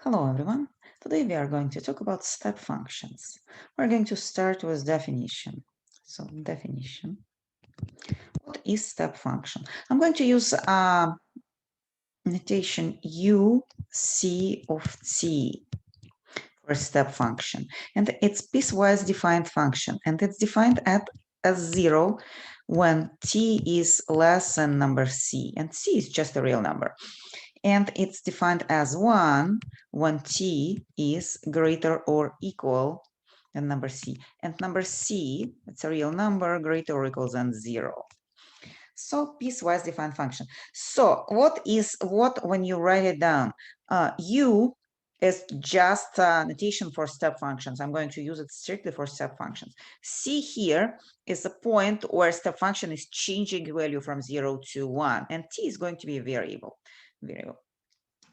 Hello everyone. Today we are going to talk about step functions. We're going to start with definition. So definition. What is step function? I'm going to use notation u c of t for step function. And it's piecewise defined function. And it's defined as 0 when t is less than number c. And c is just a real number. And it's defined as 1 when t is greater or equal than number c. And number c, it's a real number, greater or equal than 0. So piecewise defined function. So what when you write it down? U is just notation for step functions. I'm going to use it strictly for step functions. C here is the point where step function is changing value from 0 to 1. And t is going to be a variable.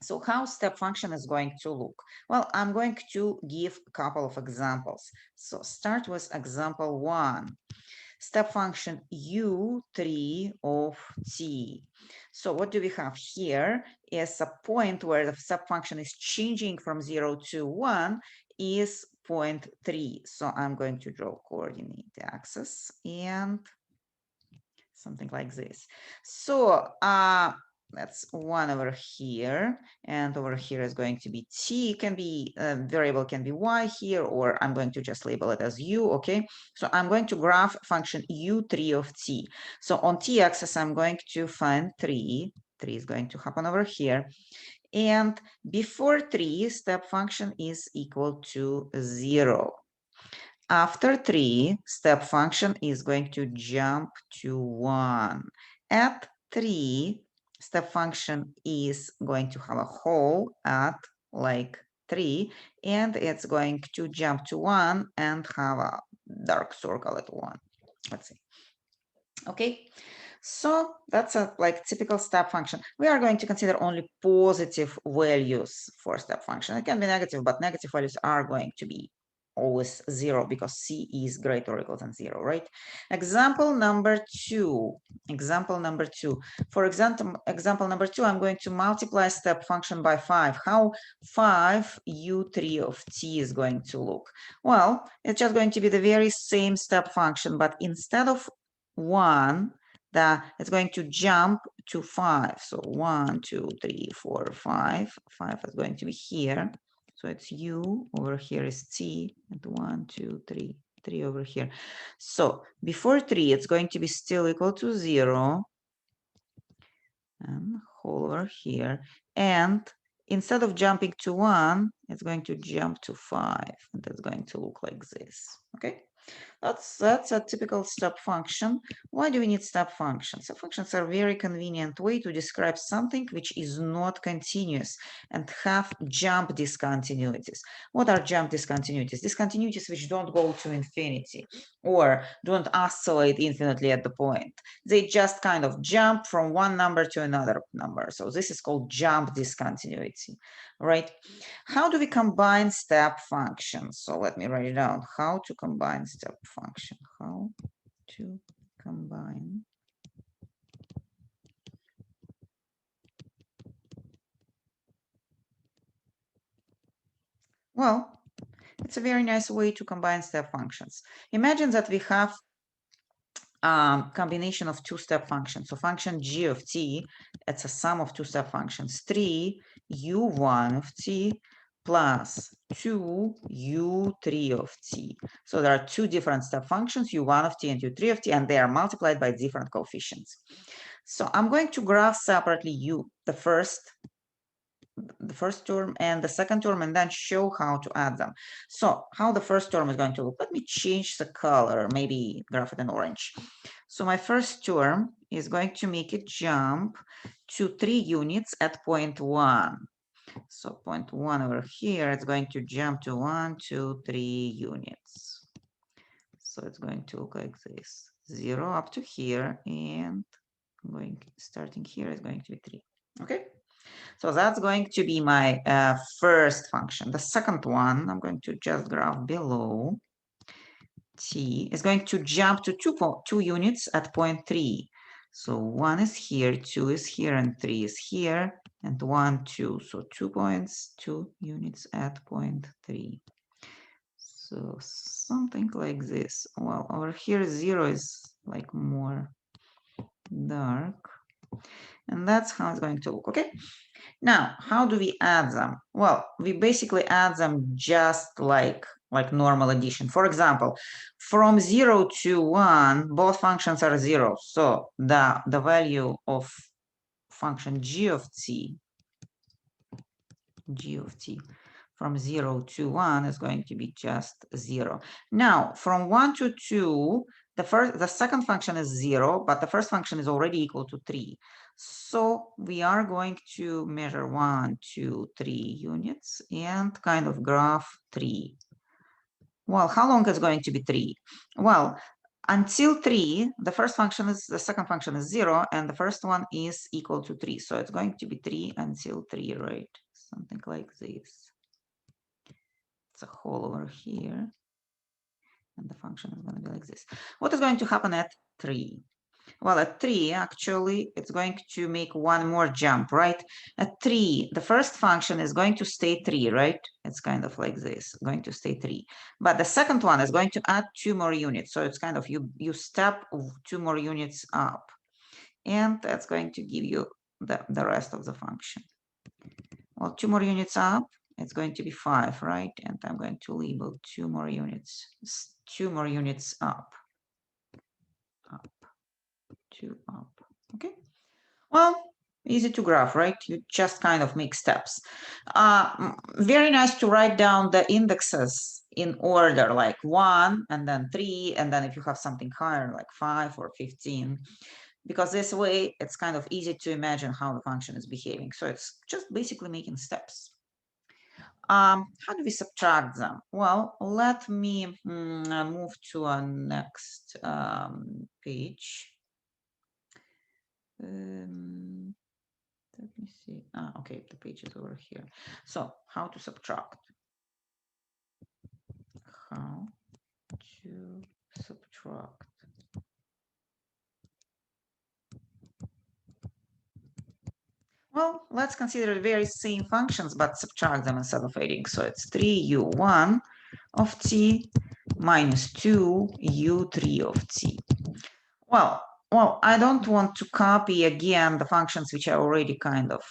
So how step function is going to look? Well, I'm going to give a couple of examples. So start with example 1. Step function u3 of t. So what do we have here is a point where the step function is changing from 0 to 1 is 0.3. So I'm going to draw coordinate axis and something like this. So that's 1 over here, and over here is going to be t. Can be variable can be y here, or I'm going to just label it as u. Okay, so I'm going to graph function u3 of t. So on t-axis I'm going to find 3. 3 is going to happen over here, and before 3 step function is equal to 0. After 3, step function is going to jump to 1. At 3, step function is going to have a hole at like 3, and it's going to jump to 1 and have a dark circle at 1. Let's see. Okay, so that's a like typical step function. We are going to consider only positive values for step function. It can be negative, but negative values are going to be always 0 because c is greater or equal than 0, right? Example number 2. Example number 2. For example number 2, I'm going to multiply step function by 5. How 5 u3 of t is going to look? Well, it's just going to be the very same step function, but instead of 1, it's going to jump to 5. So 1, 2, 3, 4, 5. 5 is going to be here. So it's u, over here is t, and 1, 2, 3, 3 over here. So before 3, it's going to be still equal to 0. And whole over here. And instead of jumping to 1, it's going to jump to 5. And that's going to look like this. Okay? That's a typical step function. Why do we need step functions? Step functions are a very convenient way to describe something which is not continuous and have jump discontinuities. What are jump discontinuities? Discontinuities which don't go to infinity or don't oscillate infinitely at the point. They just kind of jump from one number to another number. So this is called jump discontinuity, right? How do we combine step functions? So let me write it down. How to combine step function. How to combine well, it's a very nice way to combine step functions. Imagine that we have combination of two-step functions. So function g of t, it's a sum of two-step functions. 3 u1 of t plus 2 u3 of t. So there are two different step functions, u1 of t and u3 of t, and they are multiplied by different coefficients. So I'm going to graph separately the first term and the second term, and then show how to add them. So how the first term is going to look, let me change the color, maybe graph it in orange. So my first term is going to make it jump to 3 units at point 1. So point 1 over here, it's going to jump to 1, 2, 3 units. So it's going to look like this. 0 up to here, and starting here is going to be 3. Okay. So that's going to be my first function. The second one, I'm going to just graph below. T is going to jump to 2 units at point 3. So 1 is here, 2 is here, and 3 is here. and 1, 2. So 2 points, 2 units at point 3. So something like this. Well, over here 0 is like more dark. And that's how it's going to look, okay? Now, how do we add them? Well, we basically add them just like normal addition. For example, from 0 to 1, both functions are 0. So the value of function g of t from 0 to 1 is going to be just 0. Now, from 1 to 2, the second function is 0, but the first function is already equal to 3. So we are going to measure 1, 2, 3 units and kind of graph 3. Well, how long is going to be 3? Well, until 3, the second function is 0, and the first one is equal to 3. So it's going to be 3 until 3, right? Something like this. It's a hole over here, and the function is going to be like this. What is going to happen at 3? Well, at 3, actually, it's going to make one more jump, right? At 3, the first function is going to stay 3, right? It's kind of like this, going to stay 3. But the second one is going to add 2 more units. So it's kind of you step 2 more units up. And that's going to give you the rest of the function. Well, 2 more units up, it's going to be 5, right? And I'm going to label 2 more units up, 2 up, okay? Well, easy to graph, right? You just kind of make steps. Very nice to write down the indexes in order, like 1 and then 3, and then if you have something higher, like 5 or 15, because this way it's kind of easy to imagine how the function is behaving. So it's just basically making steps. How do we subtract them? Well, let me move to a next page. Let me see. Okay, the page is over here. So how to subtract? How to subtract? Well, let's consider the very same functions, but subtract them instead of adding. So it's 3u1 of t minus 2u3 of t. Well, I don't want to copy again the functions which I already kind of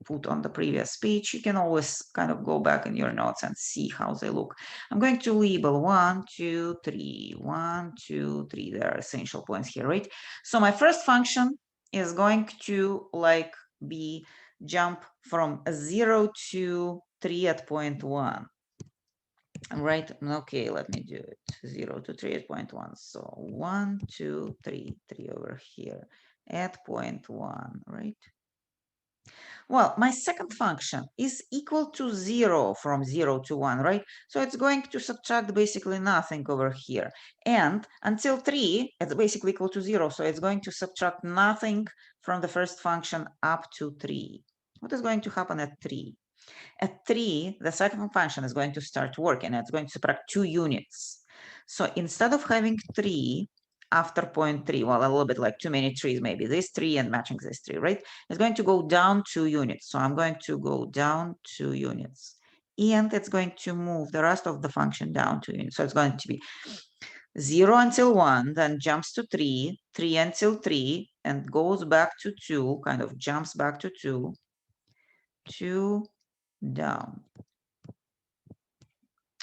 put on the previous page. You can always kind of go back in your notes and see how they look. I'm going to label 1, 2, 3, 1, 2, 3. There are essential points here, right? So my first function is going to like be jump from 0 to 3 at point 1. Right? Okay, let me do it. 0 to 3 at point 1. So 1, 2, 3, 3 over here at point 1, right? Well, my second function is equal to 0 from 0 to 1, right? So it's going to subtract basically nothing over here. And until 3, it's basically equal to 0. So it's going to subtract nothing from the first function up to 3. What is going to happen at 3? At 3, the second function is going to start working. It's going to subtract 2 units. So instead of having 3 after point 3, well, a little bit like too many trees, maybe this 3 and matching this 3, right? It's going to go down 2 units. So I'm going to go down 2 units. And it's going to move the rest of the function down 2 units. So it's going to be 0 until 1, then jumps to 3, 3 until 3, and goes back to 2, kind of jumps back to 2, 2, down.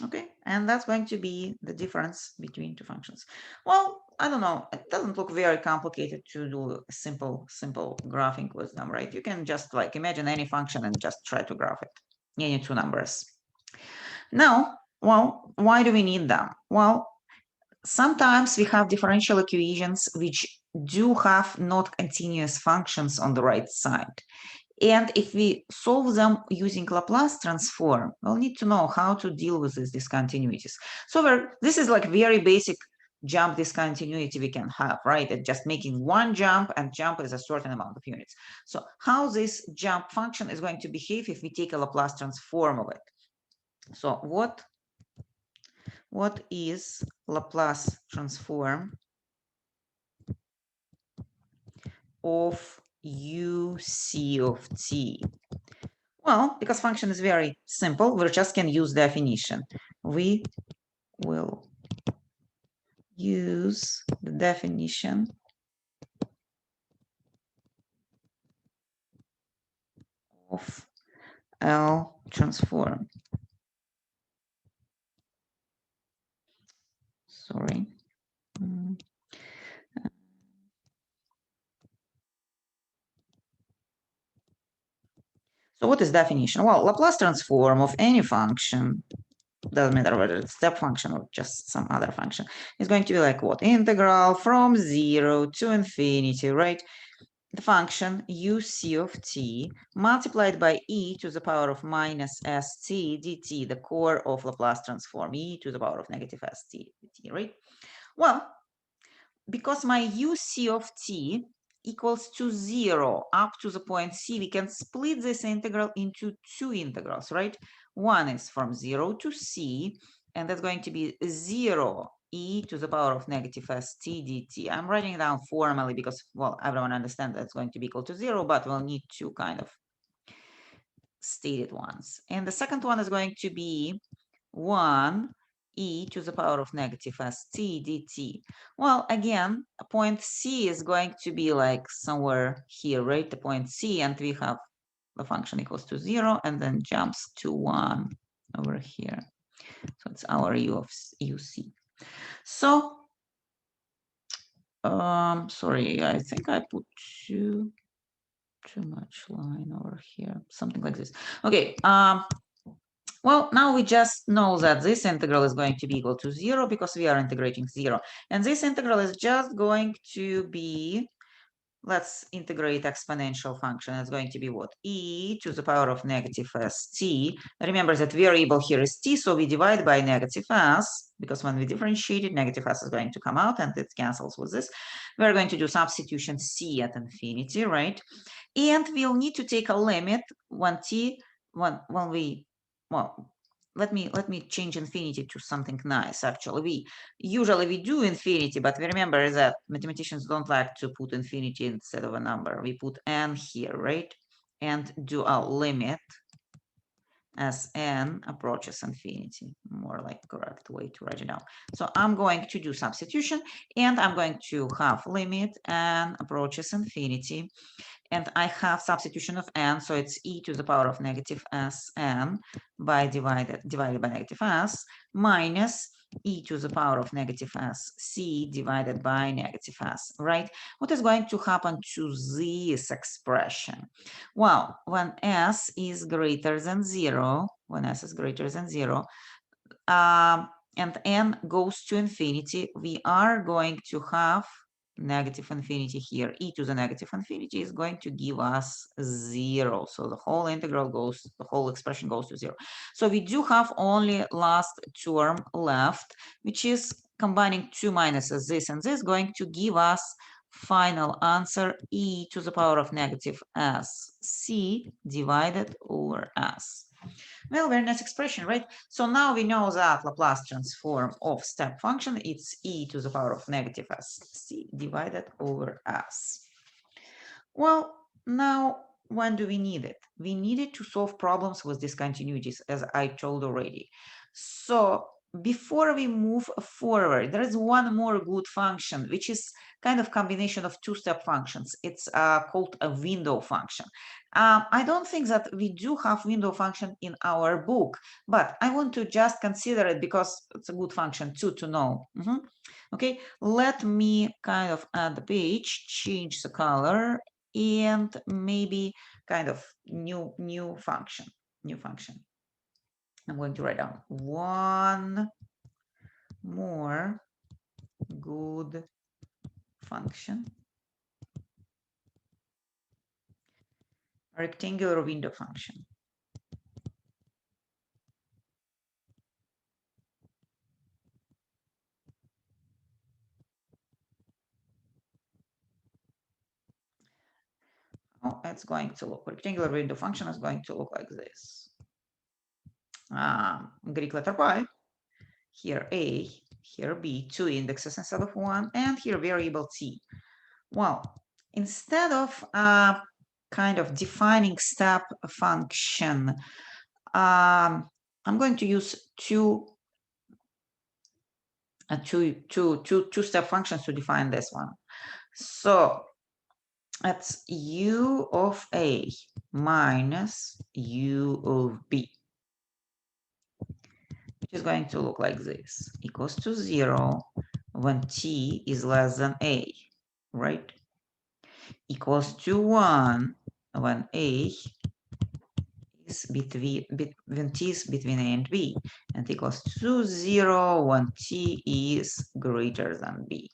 Okay, and that's going to be the difference between two functions. Well, I don't know, it doesn't look very complicated to do a simple graphing with them, right? You can just like imagine any function and just try to graph it, any two numbers. Now, well, why do we need them? Well, sometimes we have differential equations which do have not continuous functions on the right side. And if we solve them using Laplace transform, we'll need to know how to deal with these discontinuities. So this is like very basic jump discontinuity we can have, right? It's just making one jump, and jump is a certain amount of units. So how this jump function is going to behave if we take a Laplace transform of it? So what is Laplace transform of UC of t? Well, because function is very simple, we just can use definition. We will use the definition of L transform. Sorry. So what is definition? Well, Laplace transform of any function, doesn't matter whether it's step function or just some other function, is going to be like what? Integral from 0 to infinity, right? The function uc of t multiplied by e to the power of minus st dt, the core of Laplace transform, e to the power of negative st dt, right? Well, because my uc of t equals to 0 up to the point c, we can split this integral into two integrals, right? One is from 0 to c, and that's going to be 0 e to the power of negative st dt. I'm writing it down formally because, well, everyone understands that's going to be equal to 0, but we'll need to kind of stated ones. And the second one is going to be 1 e to the power of negative st dt. Well, again, a point C is going to be like somewhere here, right? The point C, and we have the function equals to 0 and then jumps to 1 over here. So it's our u of uc. So, sorry, I think I put too much line over here, something like this. Okay, well, now we just know that this integral is going to be equal to 0 because we are integrating 0. And this integral is just going to be, let's integrate exponential function. It's going to be what? E to the power of negative st. Remember that variable here is t, so we divide by negative s, because when we differentiate it, negative s is going to come out and it cancels with this. We're going to do substitution c at infinity, right? And we'll need to take a limit when we, well, let me change infinity to something nice. Actually, we usually do infinity, but we remember that mathematicians don't like to put infinity instead of a number. We put n here, right? And do a limit as n approaches infinity, more like correct way to write it down. So I'm going to do substitution, and I'm going to have limit n approaches infinity, and I have substitution of n, so it's e to the power of negative sn by divided by negative s minus e to the power of negative sc divided by negative s, right? What is going to happen to this expression? Well, when s is greater than 0, and n goes to infinity, we are going to have negative infinity here. E to the negative infinity is going to give us 0. So the whole the whole expression goes to 0. So we do have only last term left, which is combining two minuses, this and this, going to give us final answer e to the power of negative sc divided over s. Well, very nice expression, right? So now we know that Laplace transform of step function, it's e to the power of negative sc divided over s. Well, now when do we need it? We need it to solve problems with discontinuities, as I told already. So before we move forward, there is one more good function, which is kind of combination of two-step functions. It's called a window function. I don't think that we do have window function in our book, but I want to just consider it because it's a good function too to know. Okay, let me kind of add the page, change the color, and maybe kind of new function. I'm going to write down one more good function, a rectangular window function. Oh, it's going to look, rectangular window function is going to look like this. Greek letter pi, here a, here b, two indexes instead of one, and here variable t. Well, instead of kind of defining step function, I'm going to use two step functions to define this one. So that's u of a minus u of b, which is going to look like this, equals to 0 when t is less than a, right? Equals to 1 when a is when t is between a and b, and equals to 0 when t is greater than b.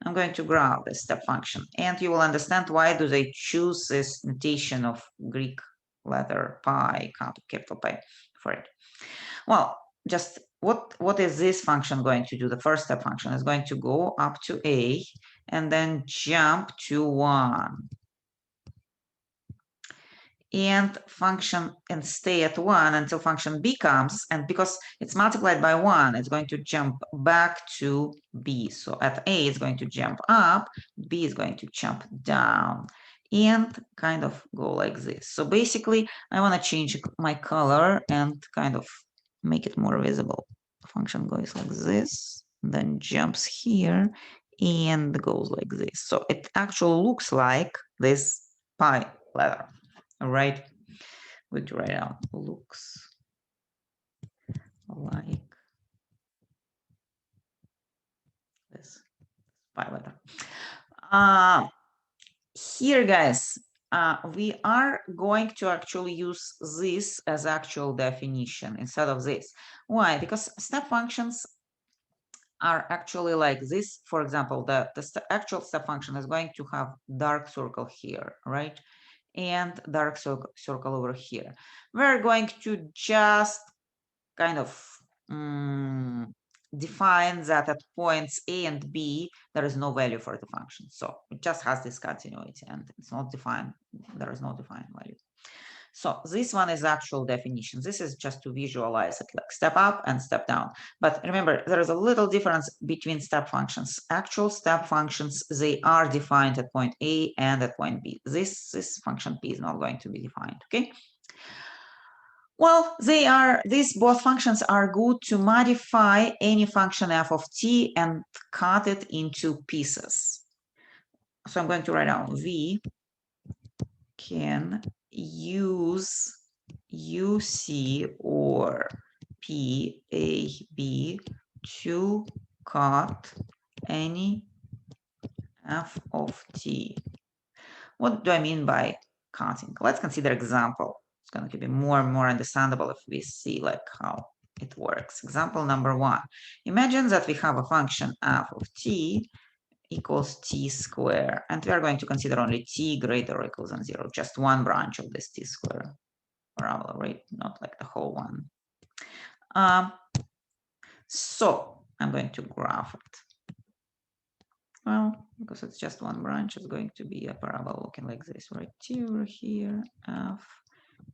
I'm going to graph this step function, and you will understand why do they choose this notation of Greek letter pi, capital Pi, for it. Well, just what is this function going to do? The first step function is going to go up to a and then jump to 1 and function and stay at 1 until function b comes, and because it's multiplied by 1, it's going to jump back to b. So at a it's going to jump up, b is going to jump down, and kind of go like this. So basically I want to change my color and kind of make it more visible. The function goes like this, then jumps here and goes like this. So it actually looks like this pi letter. All right, we write out looks like this pi letter. Here, guys, we are going to actually use this as actual definition instead of this. Why? Because step functions are actually like this. For example, the actual step function is going to have dark circle here, right? And dark circle over here. We're going to just kind of define that at points A and B, there is no value for the function. So it just has this continuity and it's not defined. There is no defined value. So this one is actual definition. This is just to visualize it, like step up and step down. But remember, there is a little difference between step functions. Actual step functions, they are defined at point A and at point B. This function P is not going to be defined, okay? Well, these both functions are good to modify any function f of t and cut it into pieces. So I'm going to write down v can use UC or PAB to cut any f of t. What do I mean by cutting? Let's consider example. It's going to be more and more understandable if we see like how it works. Example number 1. Imagine that we have a function f of t equals t square, and we are going to consider only t greater or equals than 0, just one branch of this t square parabola, right? Not like the whole one. So I'm going to graph it. Well, because it's just one branch, it's going to be a parabola looking like this, right? T over here, f,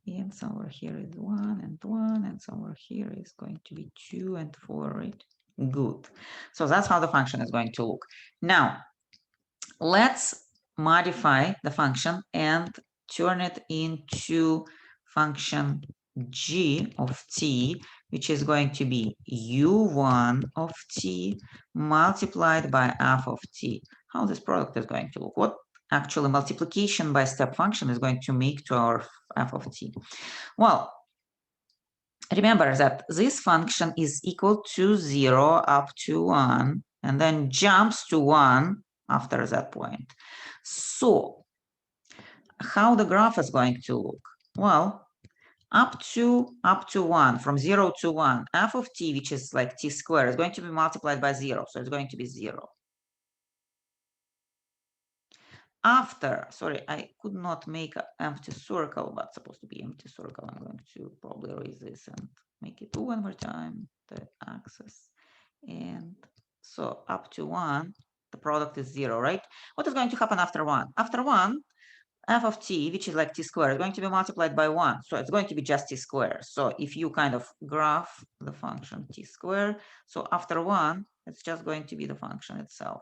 and somewhere here is 1 and 1, and somewhere here is going to be 2 and 4, right? Good. So that's how the function is going to look. Now, let's modify the function and turn it into function g of t, which is going to be u1 of t multiplied by f of t. How this product is going to look? What actually multiplication by step function is going to make to our f of t? Well, remember that this function is equal to 0 up to 1 and then jumps to 1 after that point. So how the graph is going to look? Well, up to 1, from 0 to 1, f of t, which is like t squared, is going to be multiplied by 0. So it's going to be 0. After, sorry, I could not make an empty circle, but it's supposed to be empty circle. I'm going to probably erase this and make it 2 one more time, the axis. And so up to 1, the product is 0, right? What is going to happen after 1? After 1, f of t, which is like t squared, is going to be multiplied by 1. So it's going to be just t squared. So if you kind of graph the function t squared, so after 1, it's just going to be the function itself.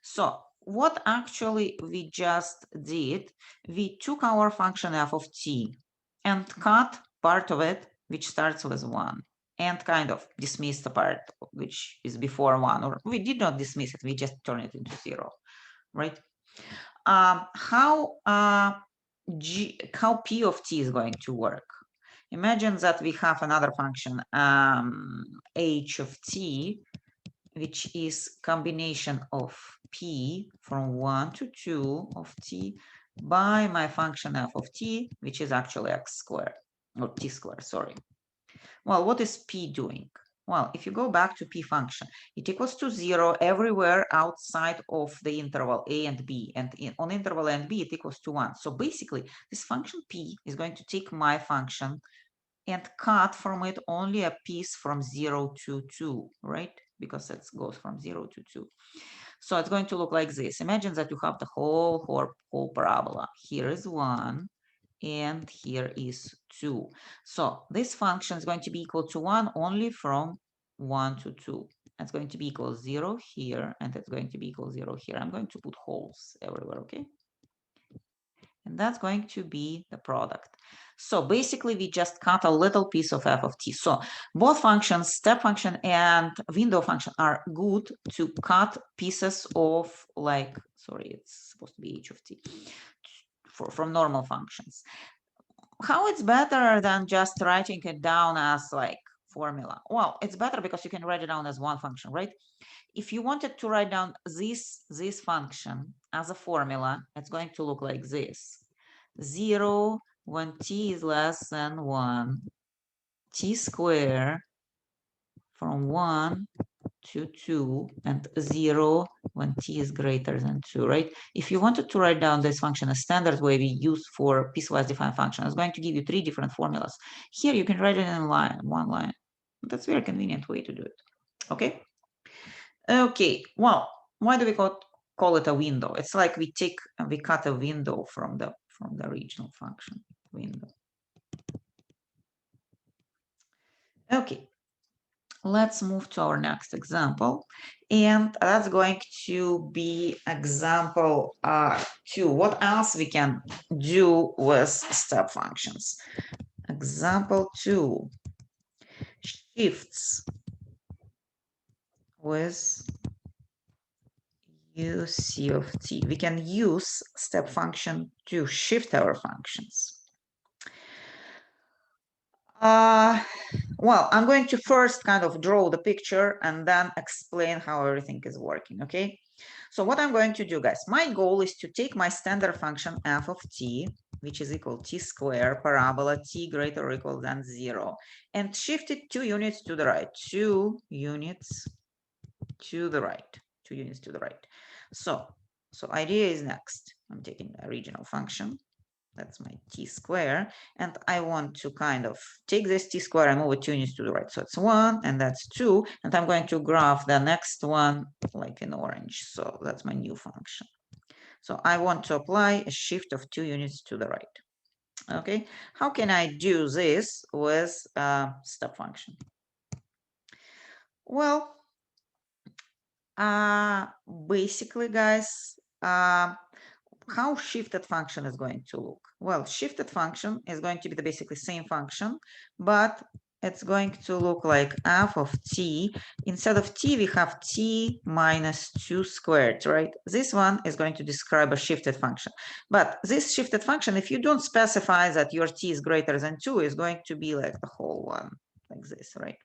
So what actually we just did, we took our function f of t and cut part of it, which starts with 1, and kind of dismiss the part which is before 1, or we did not dismiss it, we just turn it into 0, right? How p of t is going to work? Imagine that we have another function, h of t, which is combination of p from 1 to 2 of t by my function f of t, which is actually x squared, or t squared, sorry. Well, what is p doing? Well, if you go back to p function, it equals to 0 everywhere outside of the interval a and b, and on interval a and b, it equals to 1. So basically, this function p is going to take my function and cut from it only a piece from 0 to 2, right? Because it goes from 0 to 2. So it's going to look like this. Imagine that you have the whole parabola. Here is 1, and here is 2. So this function is going to be equal to 1 only from 1 to 2. It's going to be equal 0 here, and it's going to be equal 0 here. I'm going to put holes everywhere, okay? And that's going to be the product. So basically, we just cut a little piece of f of t. So both functions, step function and window function, are good to cut pieces of, like, sorry, it's supposed to be h of t, from normal functions. How it's better than just writing it down as like formula? Well, it's better because you can write it down as one function, right? If you wanted to write down this function as a formula, it's going to look like this. 0 when t is less than 1, t squared from 1 to 2, and 0 when t is greater than 2, right? If you wanted to write down this function a standard way we use for piecewise defined function, it's going to give you 3 different formulas. Here you can write it in one line. That's a very convenient way to do it. Okay. Okay, well, why do we call it a window? It's like we cut a window from the original function window. Okay, let's move to our next example, and that's going to be example 2. What else we can do with step functions? Example 2, shifts with UC of t. We can use step function to shift our functions. Well, I'm going to first kind of draw the picture and then explain how everything is working, okay? So what I'm going to do, guys, my goal is to take my standard function f of t, which is equal to t squared parabola t greater or equal than 0, and shift it 2 units to the right, 2 units to the right, 2 units to the right. So idea is next. I'm taking the original function. That's my t square. And I want to kind of take this t square and move it 2 units to the right. So it's 1 and that's 2. And I'm going to graph the next one like in orange. So that's my new function. So I want to apply a shift of 2 units to the right. Okay. How can I do this with step function? Well, basically, guys, how shifted function is going to look? Well, shifted function is going to be the basically same function, but it's going to look like f of t. Instead of t, we have t minus 2 squared, right? This one is going to describe a shifted function. But this shifted function, if you don't specify that your t is greater than 2, is going to be like the whole one, like this, right?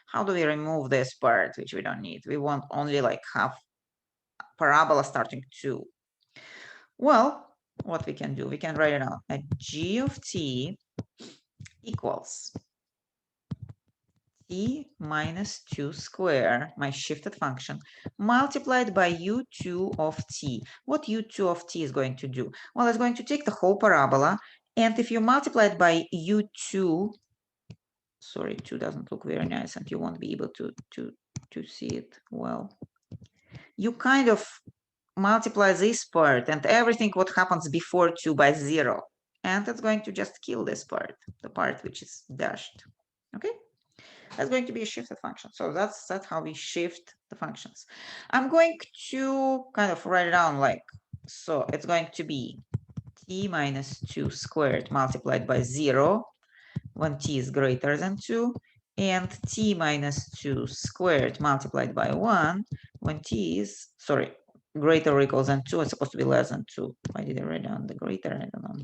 How do we remove this part, which we don't need? We want only like half parabola starting 2. Well, what we can do, we can write it out. A g of t equals t minus 2 squared, my shifted function, multiplied by u2 of t. What u2 of t is going to do? Well, it's going to take the whole parabola, and if you multiply it by u2, sorry, 2 doesn't look very nice, and you won't be able to see it well. You kind of multiply this part and everything what happens before 2 by 0. And it's going to just kill this part, the part which is dashed. Okay? That's going to be a shifted function. So that's how we shift the functions. I'm going to kind of write it down like, so it's going to be t minus 2 squared multiplied by 0 when t is greater than 2, and t minus 2 squared multiplied by 1 when t is, sorry, greater or equal than 2. It's supposed to be less than 2. Why did I write down the greater? I don't know.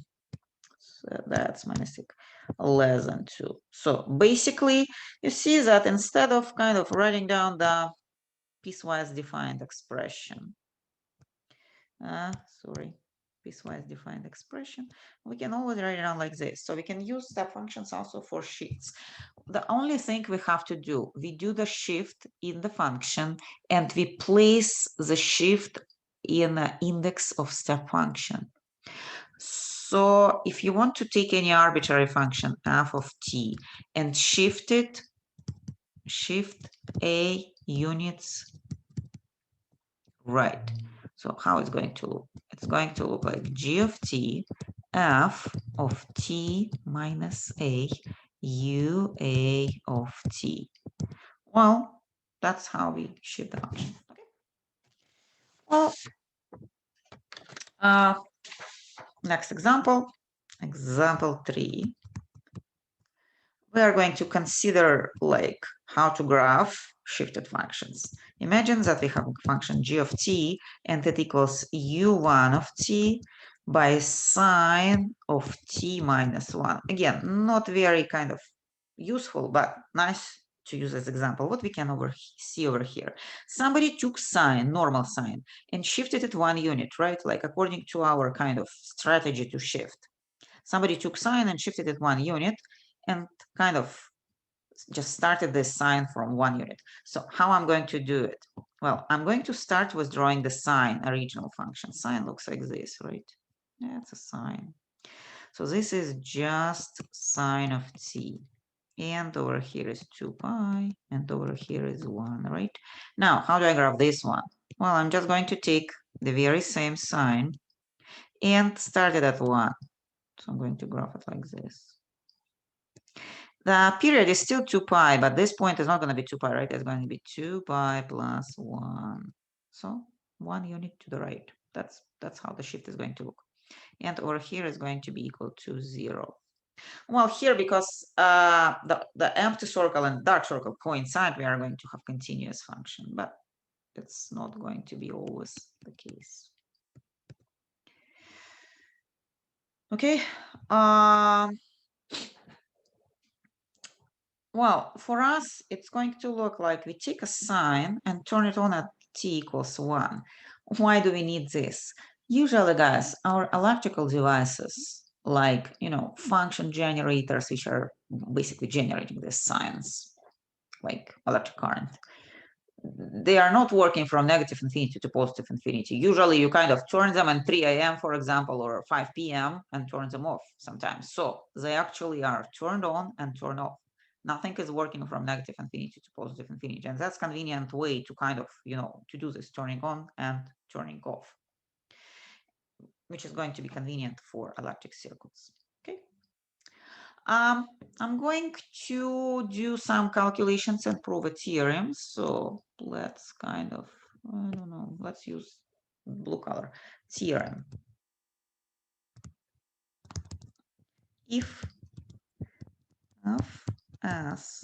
So that's my mistake. Less than 2. So basically, you see that instead of kind of writing down the piecewise defined expression, piecewise defined expression, we can always write it down like this. So we can use step functions also for shifts. The only thing we have to do, we do the shift in the function and we place the shift in the index of step function. So if you want to take any arbitrary function f of t and shift a units right. So how it's going to look? It's going to look like g of t f of t minus a u a of t. Well, that's how we shift the function. Okay. Well, next example, example 3. We are going to consider like how to graph shifted functions. Imagine that we have a function g of t and it equals u1 of t by sine of t minus 1. Again, not very kind of useful, but nice to use as example. What we can see over here. Somebody took sine, normal sine, and shifted it 1 unit, right? Like according to our kind of strategy to shift. Somebody took sine and shifted it 1 unit and kind of just started this sine from 1 unit. So how I'm going to do it? Well, I'm going to start with drawing the sine original function. Sine looks like this, right? Yeah, it's a sine. So this is just sine of t. And over here is 2 pi, and over here is 1, right? Now, how do I graph this one? Well, I'm just going to take the very same sine and start it at 1. So I'm going to graph it like this. The period is still 2 pi, but this point is not going to be 2 pi, right? It's going to be 2 pi plus 1. So 1 unit to the right. That's how the shift is going to look. And over here is going to be equal to 0. Well, here, because the empty circle and dark circle coincide, we are going to have continuous function, but it's not going to be always the case. Okay. Well, for us, it's going to look like we take a sine and turn it on at t equals 1. Why do we need this? Usually, guys, our electrical devices, like, function generators, which are basically generating the sines, like electric current, they are not working from negative infinity to positive infinity. Usually you kind of turn them at 3 a.m., for example, or 5 p.m. and turn them off sometimes. So they actually are turned on and turned off. Nothing is working from negative infinity to positive infinity. And that's a convenient way to kind of, to do this turning on and turning off, which is going to be convenient for electric circuits. Okay. I'm going to do some calculations and prove a theorem. So let's kind of, I don't know, let's use blue color. Theorem. If f as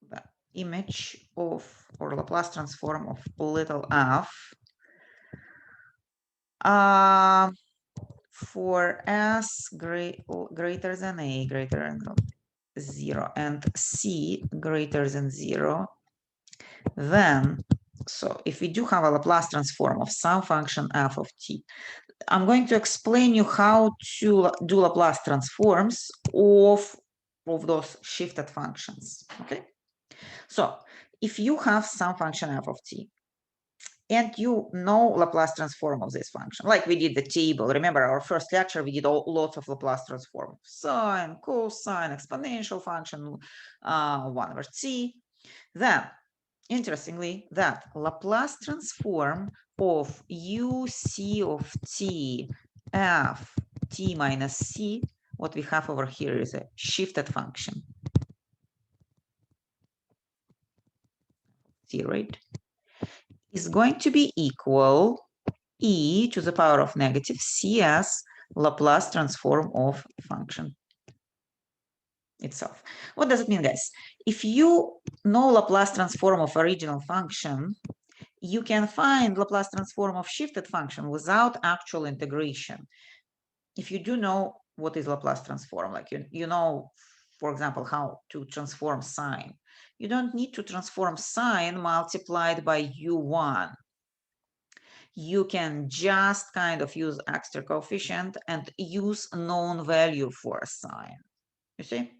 the image of or Laplace transform of little f for s greater than a greater than 0 and c greater than 0, then, so if we do have a Laplace transform of some function f of t, I'm going to explain you how to do Laplace transforms of those shifted functions. Okay, so if you have some function f of t and you know Laplace transform of this function, like we did the table. Remember our first lecture, we did lots of Laplace transform, sine, cosine, exponential function, 1 over t. Then, interestingly, that Laplace transform of uc of t f t minus c, what we have over here is a shifted function. t, right, is going to be equal e to the power of negative cs Laplace transform of function itself. What does it mean, guys? If you know Laplace transform of original function, you can find Laplace transform of shifted function without actual integration. If you do know what is Laplace transform, like you know, for example, how to transform sine, you don't need to transform sine multiplied by u1. You can just kind of use extra coefficient and use a known value for a sine, you see?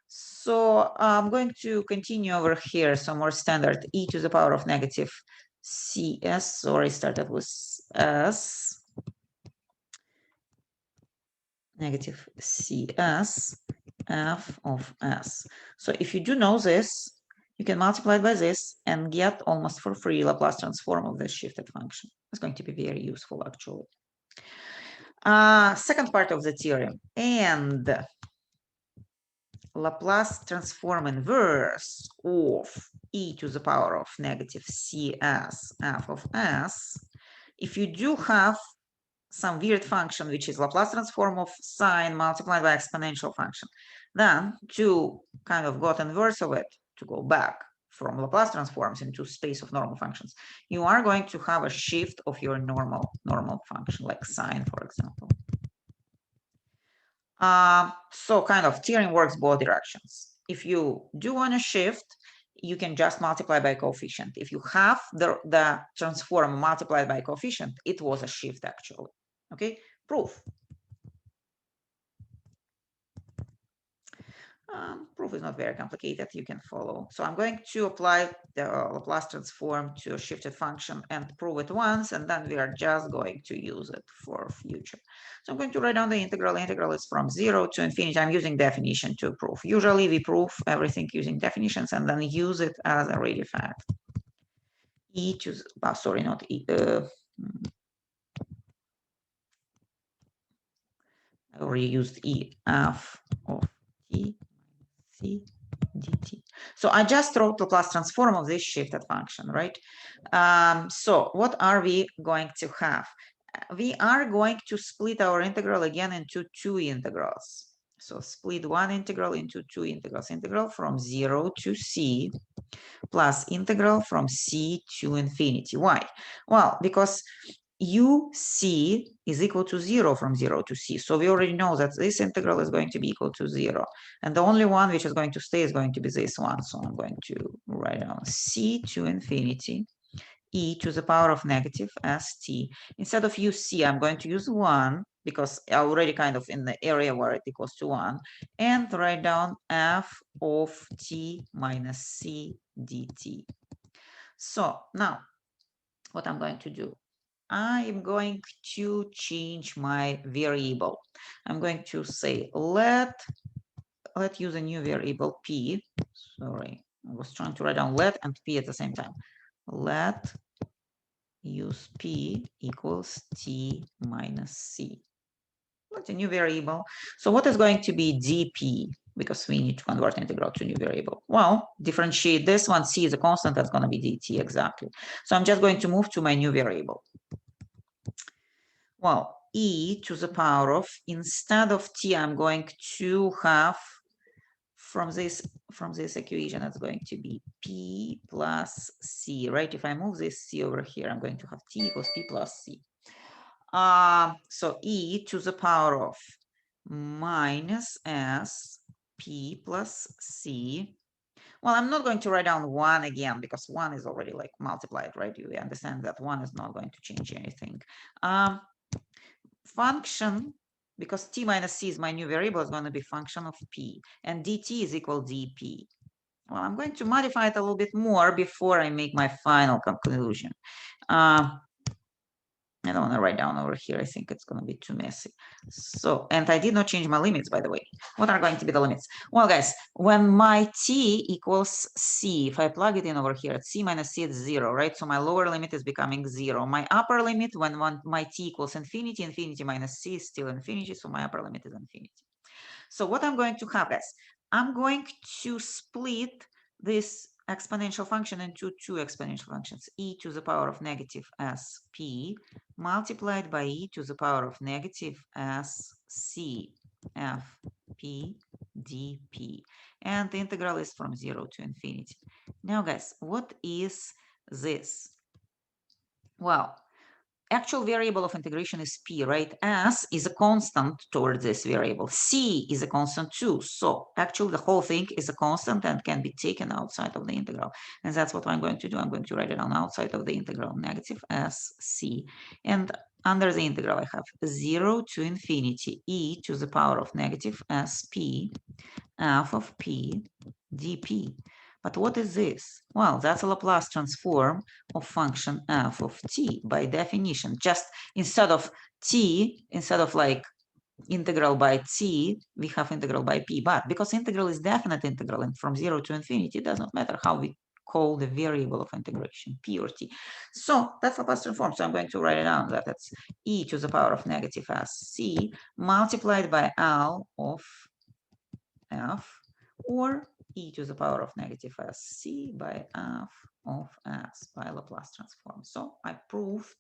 So I'm going to continue over here. So more standard e to the power of negative cs. Sorry, started with s. Negative cs f of s. So if you do know this, you can multiply it by this and get almost for free Laplace transform of this shifted function. It's going to be very useful, actually. Second part of the theorem. And Laplace transform inverse of e to the power of negative cs f of s, if you do have some weird function which is Laplace transform of sine multiplied by exponential function, then to kind of got inverse of it, to go back from Laplace transforms into space of normal functions, you are going to have a shift of your normal function, like sine, for example. So kind of theorem works both directions. If you do want to shift, you can just multiply by coefficient. If you have the transform multiplied by coefficient, it was a shift actually. Okay, proof. Proof is not very complicated, you can follow. So I'm going to apply the Laplace transform to a shifted function and prove it once, and then we are just going to use it for future. So I'm going to write down the integral. Integral is from 0 to infinity. I'm using definition to prove. Usually we prove everything using definitions and then use it as a real fact. E to, sorry, not E. I already used E, f of t c dt. So I just wrote the Laplace transform of this shifted function, right? So what are we going to have? We are going to split our integral again into two integrals. So split one integral into two integrals. Integral from 0 to c plus integral from c to infinity. Why? Well, because uc is equal to 0 from 0 to c. So we already know that this integral is going to be equal to 0. And the only one which is going to stay is going to be this one. So I'm going to write down c to infinity e to the power of negative st. Instead of uc, I'm going to use 1 because I already kind of in the area where it equals to 1, and write down f of t minus c dt. So now what I'm going to do, I am going to change my variable. I'm going to say let's use a new variable p. Sorry, I was trying to write down let and p at the same time. Let use p equals t minus c. That's a new variable. So what is going to be dp? Because we need to convert integral to a new variable. Well, differentiate this one. C is a constant. That's going to be dt exactly. So I'm just going to move to my new variable. Well, e to the power of, instead of t, I'm going to have from this equation, it's going to be p plus c, right? If I move this c over here, I'm going to have t equals p plus c. So e to the power of minus s p plus c. Well, I'm not going to write down 1 again because 1 is already like multiplied, right? You understand that 1 is not going to change anything. Function, because t minus c is my new variable, is going to be function of p, and dt is equal dp. Well, I'm going to modify it a little bit more before I make my final conclusion. I don't want to write down over here. I think it's going to be too messy. So, and I did not change my limits, by the way. What are going to be the limits? Well, guys, when my t equals c, if I plug it in over here, c minus c is 0, right? So my lower limit is becoming 0. My upper limit, when my t equals infinity, infinity minus c is still infinity. So my upper limit is infinity. So what I'm going to have, guys, I'm going to split this exponential function into two exponential functions, e to the power of negative sp multiplied by e to the power of negative sc f p dp, and the integral is from 0 to infinity. Now guys, what is this? Well, actual variable of integration is p, right? S is a constant towards this variable. C is a constant too. So actually the whole thing is a constant and can be taken outside of the integral. And that's what I'm going to do. I'm going to write it on outside of the integral, negative SC. And under the integral, I have 0 to infinity e to the power of negative SP f of p dp. But what is this? Well, that's a Laplace transform of function f of t by definition. Just instead of t, instead of like integral by t, we have integral by p. But because integral is definite integral and from 0 to infinity, it does not matter how we call the variable of integration, p or t. So that's Laplace transform. So I'm going to write it down that it's e to the power of negative sc multiplied by L of f, or e to the power of negative sc by f of s by Laplace transform. So I proved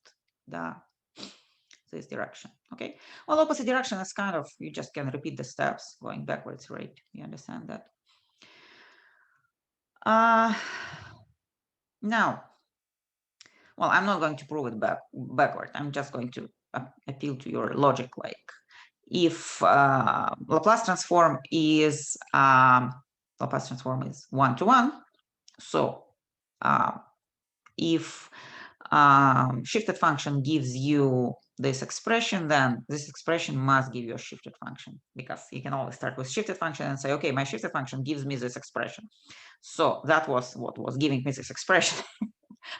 this direction. Okay. Well, opposite direction is kind of, you just can repeat the steps going backwards, right? You understand that? Now, well, I'm not going to prove it backward. I'm just going to appeal to your logic. Like, if Laplace transform is 1-to-1, so if shifted function gives you this expression, then this expression must give you a shifted function, because you can always start with shifted function and say, okay, my shifted function gives me this expression. So that was what was giving me this expression.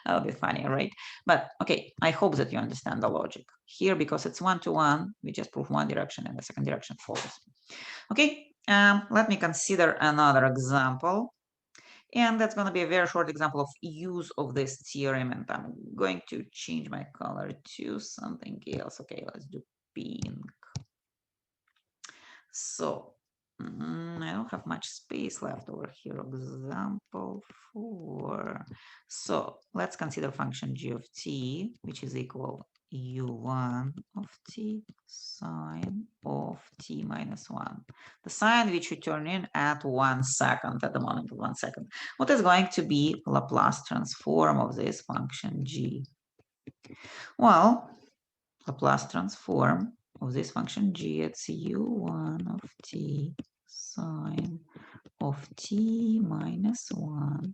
That'll be funny, right? But okay, I hope that you understand the logic here, because it's 1-to-1. We just prove one direction and the second direction follows. Okay, let me consider another example. And that's going to be a very short example of use of this theorem. And I'm going to change my color to something else. Okay, let's do pink. So I don't have much space left over here. Example 4. So let's consider function g of t, which is equal u1 of t sine of t minus 1. The sign which we turn in at 1 second, at the moment of 1 second. What is going to be Laplace transform of this function g? Well, Laplace transform of this function g, it's u1 of t sine of t minus 1.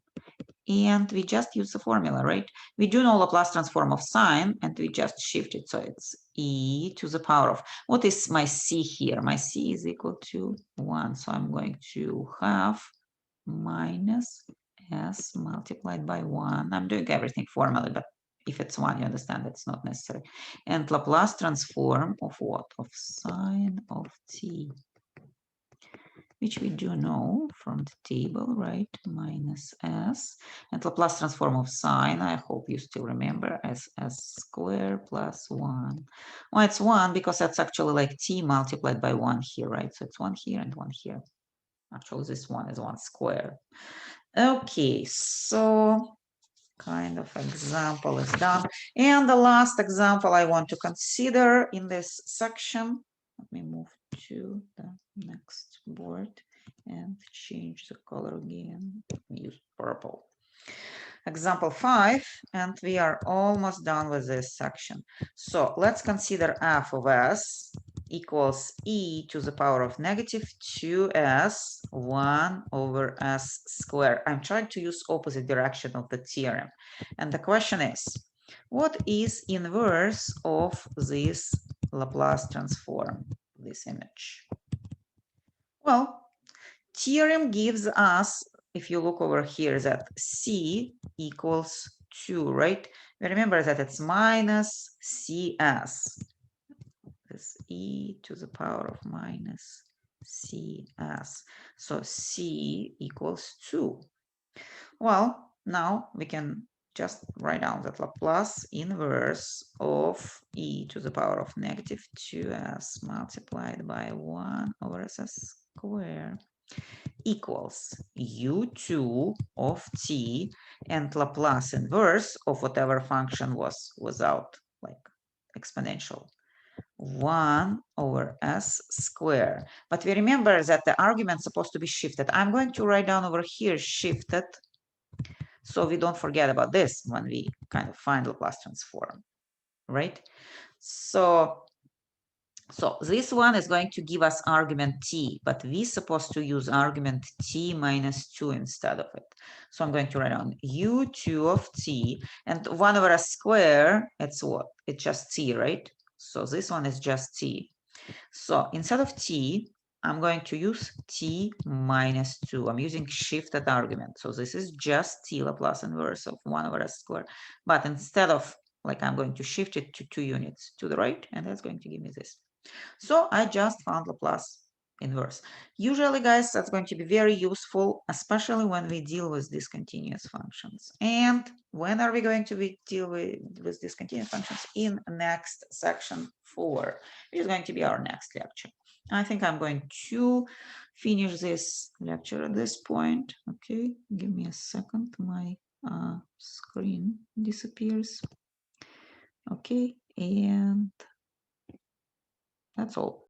And we just use the formula, right? We do know Laplace transform of sine, and we just shift it. So it's e to the power of, what is my c here? My c is equal to 1. So I'm going to have minus s multiplied by 1. I'm doing everything formally, but if it's 1, you understand it's not necessary. And Laplace transform of what? Of sine of t, which we do know from the table, right? Minus s. And Laplace transform of sine, I hope you still remember, as s squared plus 1. Well, it's 1 because that's actually like t multiplied by 1 here, right? So it's 1 here and 1 here. Actually, this one is 1 squared. Okay, so kind of example is done. And the last example I want to consider in this section, let me move to the next board and change the color again. Use purple. Example 5, and we are almost done with this section. So let's consider f of s equals e to the power of negative 2s 1 over s squared. I'm trying to use opposite direction of the theorem. And the question is, what is inverse of this Laplace transform, this image? Well, theorem gives us, if you look over here, that c equals 2, right? Remember that it's minus cs. This e to the power of minus cs. So c equals 2. Well, now we can just write down that Laplace inverse of e to the power of negative 2s multiplied by 1 over s squared equals u2 of t and Laplace inverse of whatever function was without like exponential 1 over s square. But we remember that the argument is supposed to be shifted. I'm going to write down over here shifted so we don't forget about this when we kind of find Laplace transform, right? So this one is going to give us argument t, but we're supposed to use argument t minus 2 instead of it. So I'm going to write down u2 of t, and 1 over s square, it's what? It's just t, right? So this one is just t. So instead of t, I'm going to use t minus 2. I'm using shifted argument. So this is just t Laplace inverse of 1 over s squared. But instead of, like, I'm going to shift it to 2 units to the right, and that's going to give me this. So I just found Laplace inverse. Usually, guys, that's going to be very useful, especially when we deal with discontinuous functions. And when are we going to deal with discontinuous functions? In next section 4, which is going to be our next lecture. I think I'm going to finish this lecture at this point. Okay, give me a second. My screen disappears. Okay, and that's all.